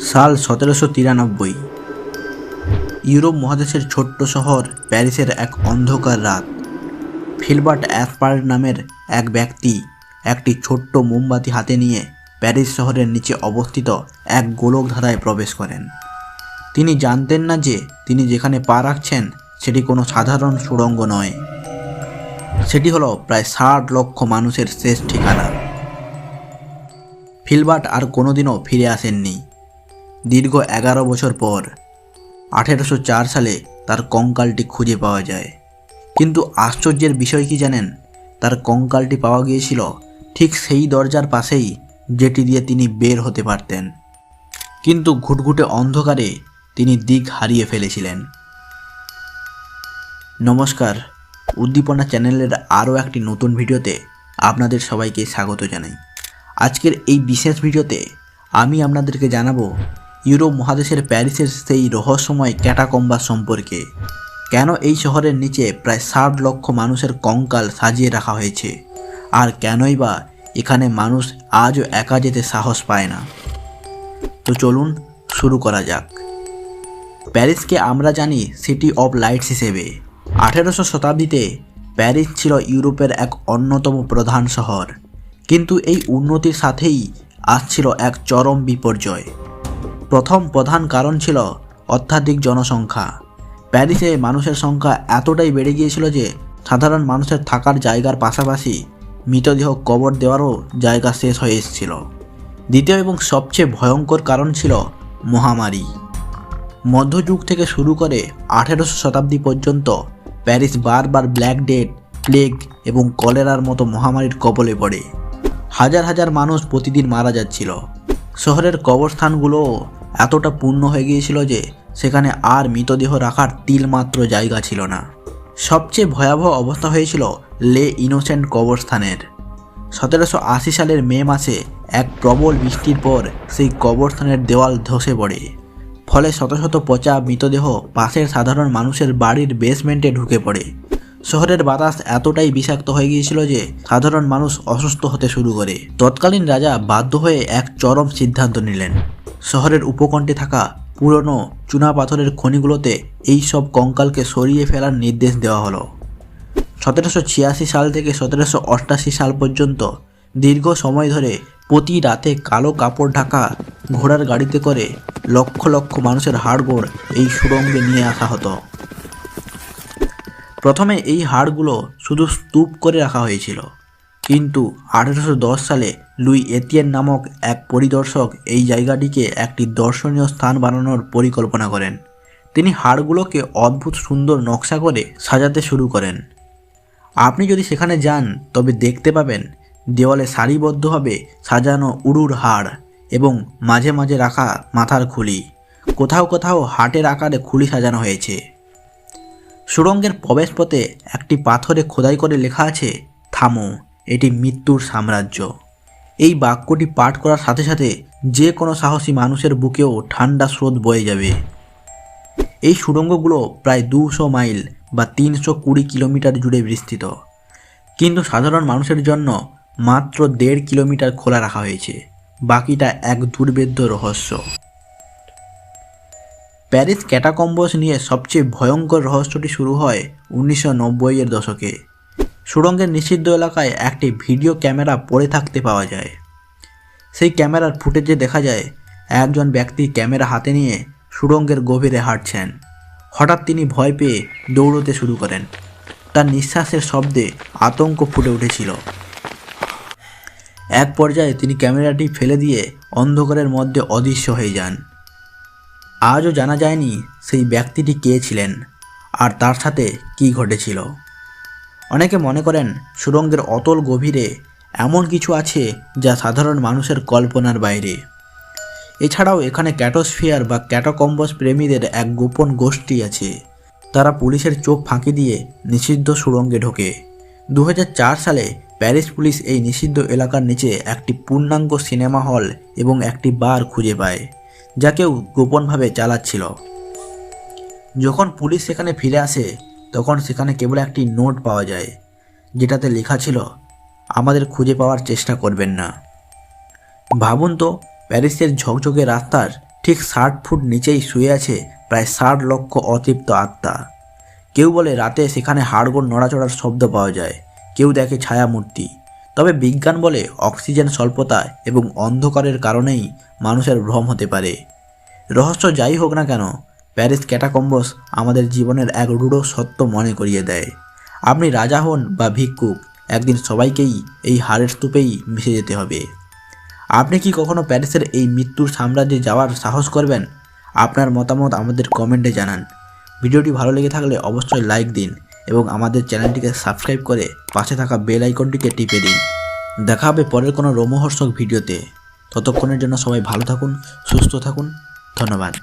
সাল 1793। ইউরোপ মহাদেশের ছোট্ট শহর প্যারিসের এক অন্ধকার রাত। ফিলবার্ট অ্যাসপার্ট নামের এক ব্যক্তি একটি ছোট্ট মোমবাতি হাতে নিয়ে প্যারিস শহরের নিচে অবস্থিত এক গোলকধাঁধায় প্রবেশ করেন। তিনি জানতেন না যে তিনি যেখানে পা রাখছেন সেটি কোনো সাধারণ সুড়ঙ্গ নয়, সেটি হলো প্রায় 60 লক্ষ মানুষের শেষ ঠিকানা। ফিলবার্ট আর কোনোদিনও ফিরে আসেননি। দীর্ঘ 11 বছর পর 1804 সালে তার কঙ্কালটি খুঁজে পাওয়া যায়। কিন্তু আশ্চর্যের বিষয় কি জানেন? তার কঙ্কালটি পাওয়া গিয়েছিল ঠিক সেই দরজার পাশেই যেটি দিয়ে তিনি বের হতে পারতেন। কিন্তু ঘুটঘুটে অন্ধকারে তিনি দিক হারিয়ে ফেলেছিলেন। নমস্কার, উদ্দীপনা চ্যানেলের আরও একটি নতুন ভিডিওতে আপনাদের সবাইকে স্বাগত জানাই। আজকের এই বিশেষ ভিডিওতে আমি আপনাদেরকে জানাবো ইউরোপ মহাদেশের প্যারিসের সেই রহস্যময় ক্যাটাকম্বা সম্পর্কে। কেন এই শহরের নিচে প্রায় 60 লক্ষ মানুষের কঙ্কাল সাজিয়ে রাখা হয়েছে, আর কেনই বা এখানে মানুষ আজও একা যেতে সাহস পায় না। তো চলুন শুরু করা যাক। প্যারিসকে আমরা জানি সিটি অফ লাইটস হিসেবে। 1800 শতাব্দীতে প্যারিস ছিল ইউরোপের এক অন্যতম প্রধান শহর। কিন্তু এই উন্নতির সাথেই আসছিল এক চরম বিপর্যয়। প্রথম প্রধান কারণ ছিল অত্যাধিক জনসংখ্যা। প্যারিসে মানুষের সংখ্যা এতটাই বেড়ে গিয়েছিল যে সাধারণ মানুষের থাকার জায়গার পাশাপাশি মৃতদেহ কবর দেওয়ারও জায়গা শেষ হয়ে এসেছিল। দ্বিতীয় এবং সবচেয়ে ভয়ঙ্কর কারণ ছিল মহামারী। মধ্যযুগ থেকে শুরু করে 1800 শতাব্দী পর্যন্ত প্যারিস বারবার ব্ল্যাক ডেথ, প্লেগ এবং কলেরার মতো মহামারীর কবলে পড়ে। হাজার হাজার মানুষ প্রতিদিন মারা যাচ্ছিল। শহরের কবরস্থানগুলোও এতটা পূর্ণ হয়ে গিয়েছিল যে সেখানে আর মৃতদেহ রাখার তিলমাত্র জায়গা ছিল না। সবচেয়ে ভয়াবহ অবস্থা হয়েছিল লে ইনোসেন্ট কবরস্থানের। 1780 সালের মে মাসে এক প্রবল বৃষ্টির পর সেই কবরস্থানের দেওয়াল ধসে পড়ে। ফলে শত শত পচা মৃতদেহ পাশের সাধারণ মানুষের বাড়ির বেসমেন্টে ঢুকে পড়ে। শহরের বাতাস এতটাই বিষাক্ত হয়ে গিয়েছিল যে সাধারণ মানুষ অসুস্থ হতে শুরু করে। তৎকালীন রাজা বাধ্য হয়ে এক চরম সিদ্ধান্ত নিলেন। শহরের উপকণ্ঠে থাকা পুরনো চুনাপাথরের খনিগুলোতে এই সব কঙ্কালকে সরিয়ে ফেলার নির্দেশ দেওয়া হলো। 1786 সাল থেকে 1788 সাল পর্যন্ত দীর্ঘ সময় ধরে প্রতি রাতে কালো কাপড় ঢাকা ঘোড়ার গাড়িতে করে লক্ষ লক্ষ মানুষের হাড়গোড় এই সুড়ঙ্গে নিয়ে আসা হতো। প্রথমে এই হাড়গুলো শুধু স্তূপ করে রাখা হয়েছিল, কিন্তু 1810 সালে লুই এতিয়েন নামক এক পরিদর্শক এই জায়গাটিকে একটি দর্শনীয় স্থান বানানোর পরিকল্পনা করেন। তিনি হাড়গুলোকে অদ্ভুত সুন্দর নকশা করে সাজাতে শুরু করেন। আপনি যদি সেখানে যান তবে দেখতে পাবেন দেওয়ালে সারিবদ্ধভাবে সাজানো উরুর হাড় এবং মাঝে মাঝে রাখা মাথার খুলি। কোথাও কোথাও হাটের আকারে খুলি সাজানো হয়েছে। সুড়ঙ্গের প্রবেশপথে একটি পাথরে খোদাই করে লেখা আছে, থামো, এটি মৃত্যুর সাম্রাজ্য। এই বাক্যটি পাঠ করার সাথে সাথে যে কোনো সাহসী মানুষের বুকেও ঠান্ডা স্রোত বয়ে যাবে। এই সুড়ঙ্গগুলো প্রায় 200 মাইল বা 320 কিলোমিটার জুড়ে বিস্তৃত, কিন্তু সাধারণ মানুষের জন্য মাত্র 1.5 কিলোমিটার খোলা রাখা হয়েছে। বাকিটা এক দুর্ভেদ্য রহস্য। প্যারিস ক্যাটাকম্বস নিয়ে সবচেয়ে ভয়ঙ্কর রহস্যটি শুরু হয় 1990 এর দশকে। সুড়ঙ্গের নিষিদ্ধ এলাকায় একটি ভিডিও ক্যামেরা পড়ে থাকতে পাওয়া যায়। সেই ক্যামেরার ফুটেজে দেখা যায় একজন ব্যক্তি ক্যামেরা হাতে নিয়ে সুড়ঙ্গের গভীরে হাঁটছেন। হঠাৎ তিনি ভয় পেয়ে দৌড়তে শুরু করেন। তার নিঃশ্বাসের শব্দে আতঙ্ক ফুটে উঠেছিল। এক পর্যায়ে তিনি ক্যামেরাটি ফেলে দিয়ে অন্ধকারের মধ্যে অদৃশ্য হয়ে যান। আজও জানা যায়নি সেই ব্যক্তিটি কে ছিলেন আর তার সাথে কী ঘটেছিল। অনেকে মনে করেন সুড়ঙ্গের অতল গভীরে এমন কিছু আছে যা সাধারণ মানুষের কল্পনার বাইরে। এছাড়াও এখানে ক্যাটোস্ফিয়ার বা ক্যাটাকম্বস প্রেমীদের এক গোপন গোষ্ঠী আছে। তারা পুলিশের চোখ ফাঁকি দিয়ে নিষিদ্ধ সুড়ঙ্গে ঢোকে। 2004 সালে প্যারিস পুলিশ এই নিষিদ্ধ এলাকার নিচে একটি পূর্ণাঙ্গ সিনেমা হল এবং একটি বার খুঁজে পায়, যা কেউ গোপনভাবে চালাচ্ছিল। যখন পুলিশ সেখানে ফিরে আসে তখন সেখানে কেবল একটি নোট পাওয়া যায়, যেটাতে লেখা ছিল, আমাদের খুঁজে পাওয়ার চেষ্টা করবেন না। ভাবুন তো, প্যারিসের ঝকঝকে রাস্তার ঠিক 60 ফুট নিচেই শুয়ে আছে প্রায় 60 লক্ষ অতৃপ্ত আত্মা। কেউ বলে রাতে সেখানে হাড়গোড় নড়াচড়ার শব্দ পাওয়া যায়, কেউ দেখে ছায়ামূর্তি। তবে বিজ্ঞান বলে অক্সিজেন স্বল্পতা এবং অন্ধকারের কারণেই মানুষের ভ্রম হতে পারে। রহস্য যাই হোক না কেন, প্যারিস ক্যাটাকম্বস আমাদের জীবনের এক রূঢ় সত্য মনে করিয়ে দেয়। আপনি রাজা হন বা ভিক্ষুক, একদিন সবাইকেই এই হাড়ের স্তূপেই মিশে যেতে হবে। আপনি কি কখনো প্যারিসের এই মৃত্যুর সাম্রাজ্যে যাওয়ার সাহস করবেন? আপনার মতামত আমাদের কমেন্টে জানান। ভিডিওটি ভালো লেগে থাকলে অবশ্যই লাইক দিন এবং আমাদের চ্যানেলটিকে সাবস্ক্রাইব করে পাশে থাকা বেল আইকনটিকে টিপে দিন। দেখা হবে পরের কোনো রোমহর্ষক ভিডিওতে। ততক্ষণের জন্য সবাই ভালো থাকুন, সুস্থ থাকুন। ধন্যবাদ।